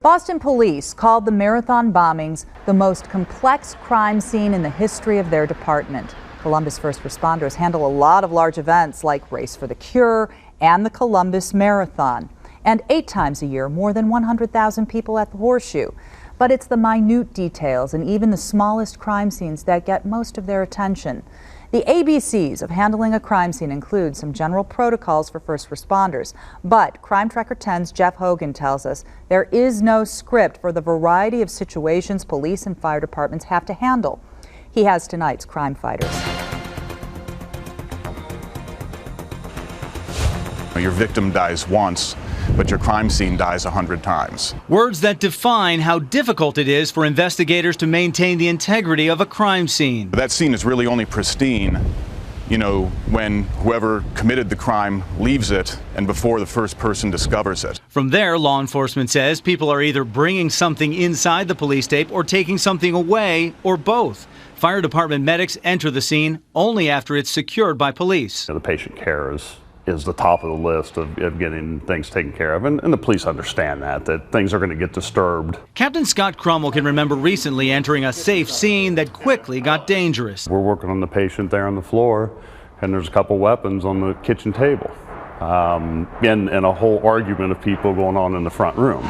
Boston police called the Marathon bombings the most complex crime scene in the history of their department. Columbus first responders handle a lot of large events like Race for the Cure and the Columbus Marathon. And 8 times a year, more than 100,000 people at the Horseshoe. But it's the minute details and even the smallest crime scenes that get most of their attention. The ABCs of handling a crime scene include some general protocols for first responders. But Crime Tracker 10's Jeff Hogan tells us there is no script for the variety of situations police and fire departments have to handle. He has tonight's crime fighters. Your victim dies once, but your crime scene dies 100 times. Words that define how difficult it is for investigators to maintain the integrity of a crime scene. That scene is really only pristine, when whoever committed the crime leaves it and before the first person discovers it. From there, law enforcement says people are either bringing something inside the police tape or taking something away, or both. Fire department medics enter the scene only after it's secured by police. The patient care is the top of the list of getting things taken care of, and the police understand that things are going to get disturbed. Captain Scott Crummell can remember recently entering a safe scene that quickly got dangerous. We're working on the patient there on the floor, and there's a couple weapons on the kitchen table, and a whole argument of people going on in the front room.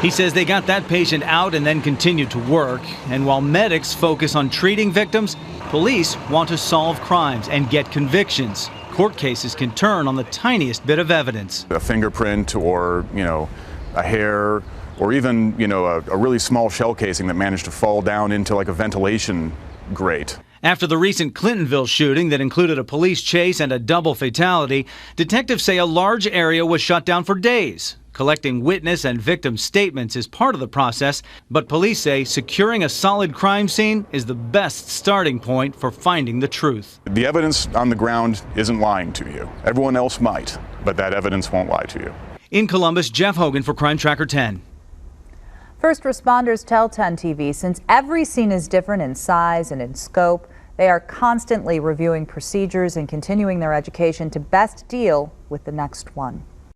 He says they got that patient out and then continued to work. And while medics focus on treating victims, police want to solve crimes and get convictions. Court cases can turn on the tiniest bit of evidence. A fingerprint or, a hair or even, a really small shell casing that managed to fall down into like a ventilation grate. After the recent Clintonville shooting that included a police chase and a double fatality, detectives say a large area was shut down for days. Collecting witness and victim statements is part of the process, but police say securing a solid crime scene is the best starting point for finding the truth. The evidence on the ground isn't lying to you. Everyone else might, but that evidence won't lie to you. In Columbus, Jeff Hogan for Crime Tracker 10. First responders tell 10 TV since every scene is different in size and in scope, they are constantly reviewing procedures and continuing their education to best deal with the next one.